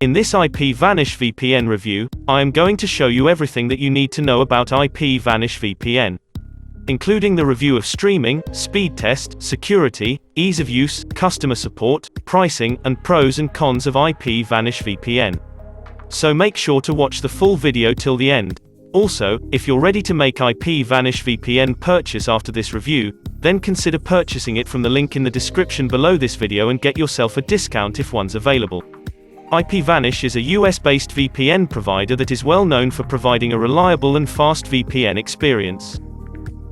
In this IP Vanish VPN review, I am going to show you everything that you need to know about IP Vanish VPN, including the review of streaming, speed test, security, ease of use, customer support, pricing, and pros and cons of IP Vanish VPN. So make sure to watch the full video till the end. Also, if you're ready to make IP Vanish VPN purchase after this review, then consider purchasing it from the link in the description below this video and get yourself a discount if one's available. IP Vanish is a US-based VPN provider that is well known for providing a reliable and fast VPN experience.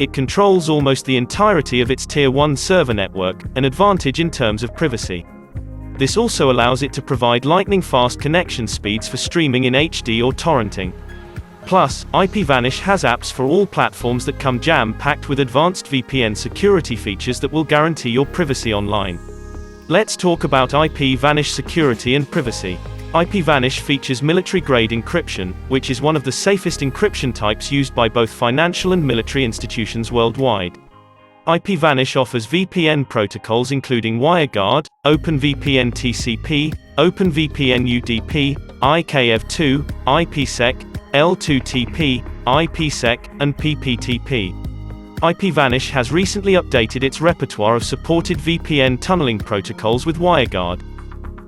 It controls almost the entirety of its Tier 1 server network, an advantage in terms of privacy. This also allows it to provide lightning-fast connection speeds for streaming in HD or torrenting. Plus, IP Vanish has apps for all platforms that come jam-packed with advanced VPN security features that will guarantee your privacy online. Let's talk about IP Vanish security and privacy. IP Vanish features military-grade encryption, which is one of the safest encryption types used by both financial and military institutions worldwide. IP Vanish offers VPN protocols including WireGuard, OpenVPN TCP, OpenVPN UDP, IKEv2, IPsec, L2TP, IPsec, and PPTP. IP Vanish has recently updated its repertoire of supported VPN tunneling protocols with WireGuard.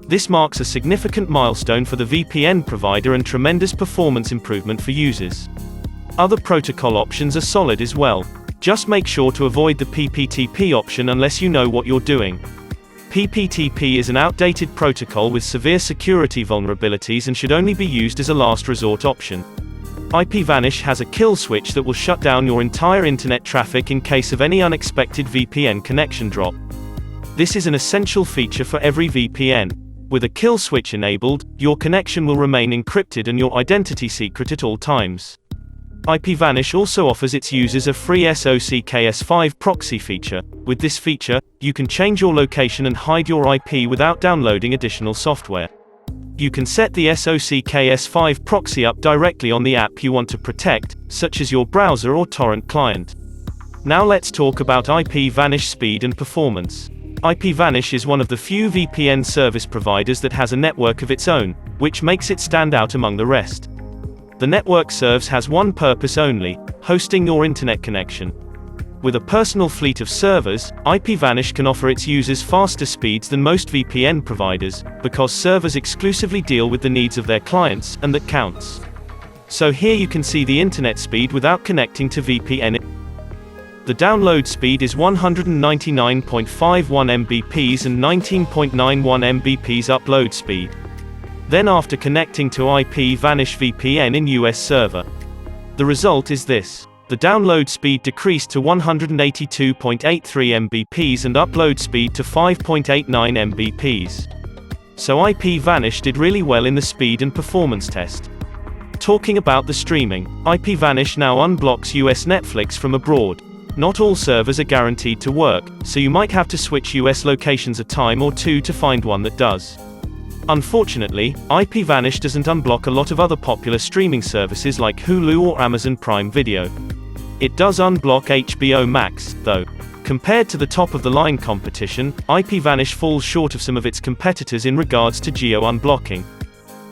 This marks a significant milestone for the VPN provider and tremendous performance improvement for users. Other protocol options are solid as well. Just make sure to avoid the PPTP option unless you know what you're doing. PPTP is an outdated protocol with severe security vulnerabilities and should only be used as a last resort option. IP Vanish has a kill switch that will shut down your entire internet traffic in case of any unexpected VPN connection drop. This is an essential feature for every VPN. With a kill switch enabled, your connection will remain encrypted and your identity secret at all times. IP Vanish also offers its users a free SOCKS5 proxy feature. With this feature, you can change your location and hide your IP without downloading additional software. You can set the SOCKS5 proxy up directly on the app you want to protect, such as your browser or torrent client. Now let's talk about IP Vanish speed and performance. IP Vanish is one of the few VPN service providers that has a network of its own, which makes it stand out among the rest. The network has one purpose only: hosting your internet connection. With a personal fleet of servers, IP Vanish can offer its users faster speeds than most VPN providers, because servers exclusively deal with the needs of their clients, and that counts. So here you can see the internet speed without connecting to VPN. The download speed is 199.51 Mbps and 19.91 Mbps upload speed. Then after connecting to IP Vanish VPN in US server, the result is this. The download speed decreased to 182.83 Mbps and upload speed to 5.89 Mbps. So IP Vanish did really well in the speed and performance test. Talking about the streaming, IP Vanish now unblocks US Netflix from abroad. Not all servers are guaranteed to work, so you might have to switch US locations a time or two to find one that does. Unfortunately, IP Vanish doesn't unblock a lot of other popular streaming services like Hulu or Amazon Prime Video. It does unblock HBO Max, though. Compared to the top-of-the-line competition, IP Vanish falls short of some of its competitors in regards to geo-unblocking.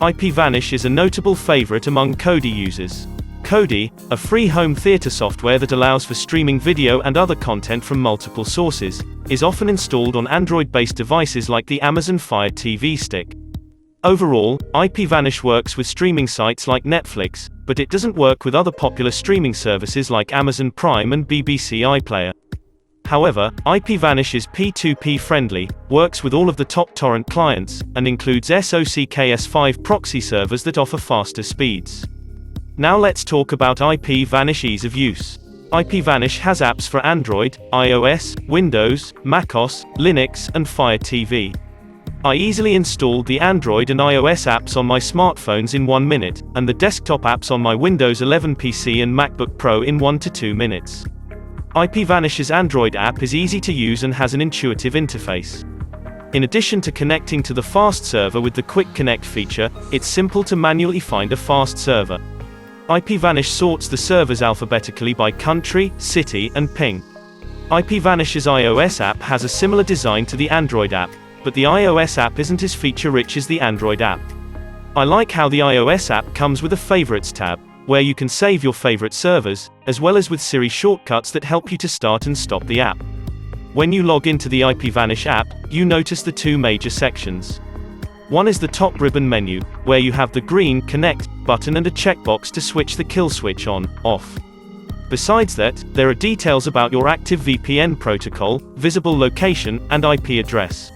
IP Vanish is a notable favorite among Kodi users. Kodi, a free home theater software that allows for streaming video and other content from multiple sources, is often installed on Android-based devices like the Amazon Fire TV Stick. Overall, IP Vanish works with streaming sites like Netflix, but it doesn't work with other popular streaming services like Amazon Prime and BBC iPlayer. However, IP Vanish is P2P friendly, works with all of the top torrent clients, and includes SOCKS5 proxy servers that offer faster speeds. Now let's talk about IP Vanish ease of use. IP Vanish has apps for Android, iOS, Windows, macOS, Linux, and Fire TV. I easily installed the Android and iOS apps on my smartphones in 1 minute, and the desktop apps on my Windows 11 PC and MacBook Pro in 1 to 2 minutes. IP Vanish's Android app is easy to use and has an intuitive interface. In addition to connecting to the fast server with the Quick Connect feature, it's simple to manually find a fast server. IP Vanish sorts the servers alphabetically by country, city, and ping. IP Vanish's iOS app has a similar design to the Android app, but the iOS app isn't as feature-rich as the Android app. I like how the iOS app comes with a Favorites tab, where you can save your favorite servers, as well as with Siri shortcuts that help you to start and stop the app. When you log into the IP Vanish app, you notice the two major sections. One is the top ribbon menu, where you have the green Connect button and a checkbox to switch the kill switch on, off. Besides that, there are details about your active VPN protocol, visible location, and IP address.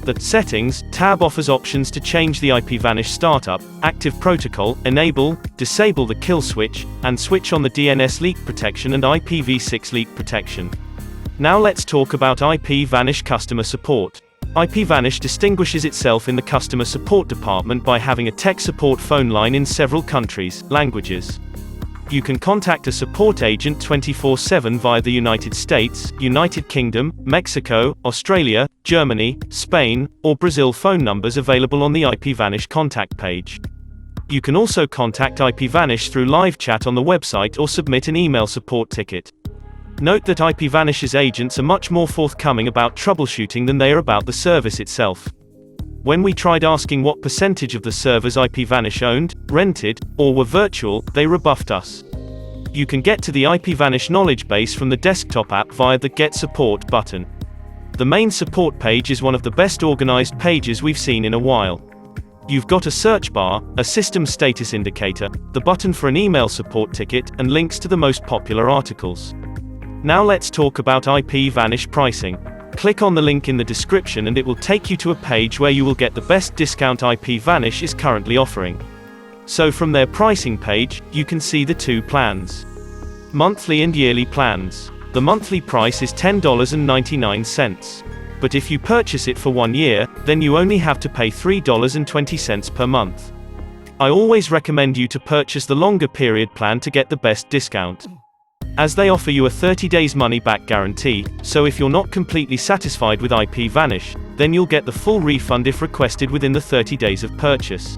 The Settings tab offers options to change the IP Vanish startup, active protocol, enable, disable the kill switch, and switch on the DNS leak protection and IPv6 leak protection. Now let's talk about IP Vanish customer support. IP Vanish distinguishes itself in the customer support department by having a tech support phone line in several countries, languages. You can contact a support agent 24/7 via the United States, United Kingdom, Mexico, Australia, Germany, Spain, or Brazil phone numbers available on the IP Vanish contact page. You can also contact IP Vanish through live chat on the website or submit an email support ticket. Note that IP Vanish's agents are much more forthcoming about troubleshooting than they are about the service itself. When we tried asking what percentage of the servers IP Vanish owned, rented, or were virtual, they rebuffed us. You can get to the IP Vanish knowledge base from the desktop app via the Get Support button. The main support page is one of the best organized pages we've seen in a while. You've got a search bar, a system status indicator, the button for an email support ticket, and links to the most popular articles. Now let's talk about IP Vanish pricing. Click on the link in the description and it will take you to a page where you will get the best discount IP Vanish is currently offering. So from their pricing page, you can see the two plans. Monthly and yearly plans. The monthly price is $10.99. But if you purchase it for 1 year, then you only have to pay $3.20 per month. I always recommend you to purchase the longer period plan to get the best discount, as they offer you a 30 days money-back guarantee, so if you're not completely satisfied with IP Vanish, then you'll get the full refund if requested within the 30 days of purchase.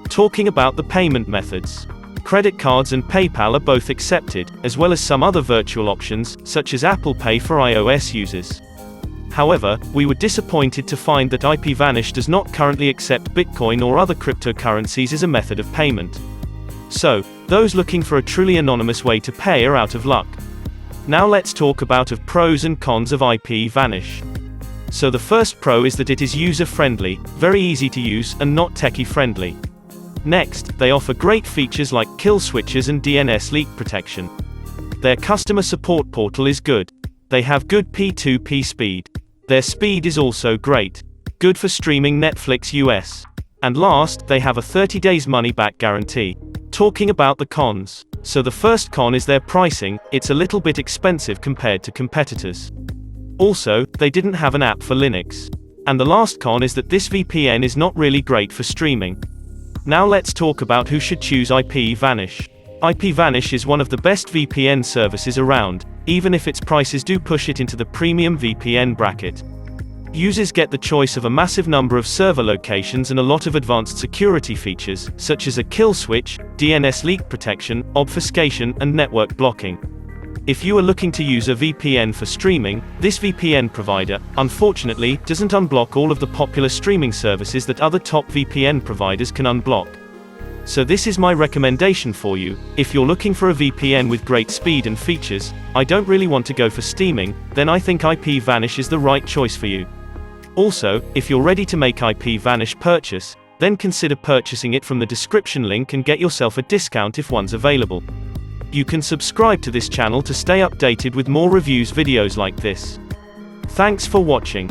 Talking about the payment methods. Credit cards and PayPal are both accepted, as well as some other virtual options, such as Apple Pay for iOS users. However, we were disappointed to find that IP Vanish does not currently accept Bitcoin or other cryptocurrencies as a method of payment. So, those looking for a truly anonymous way to pay are out of luck. Now let's talk about the pros and cons of IP Vanish. So the first pro is that it is user-friendly, very easy to use, and not techie-friendly. Next, they offer great features like kill switches and DNS leak protection. Their customer support portal is good. They have good P2P speed. Their speed is also great. Good for streaming Netflix US. And last, they have a 30 days money-back guarantee. Talking about the cons. So the first con is their pricing, it's a little bit expensive compared to competitors. Also, they didn't have an app for Linux. And the last con is that this VPN is not really great for streaming. Now let's talk about who should choose IP Vanish. IP Vanish is one of the best VPN services around, even if its prices do push it into the premium VPN bracket. Users get the choice of a massive number of server locations and a lot of advanced security features, such as a kill switch, DNS leak protection, obfuscation, and network blocking. If you are looking to use a VPN for streaming, this VPN provider, unfortunately, doesn't unblock all of the popular streaming services that other top VPN providers can unblock. So this is my recommendation for you. If you're looking for a VPN with great speed and features, I don't really want to go for steaming, then I think IP Vanish is the right choice for you. Also, if you're ready to make IP Vanish purchase, then consider purchasing it from the description link and get yourself a discount if one's available. You can subscribe to this channel to stay updated with more reviews videos like this. Thanks for watching.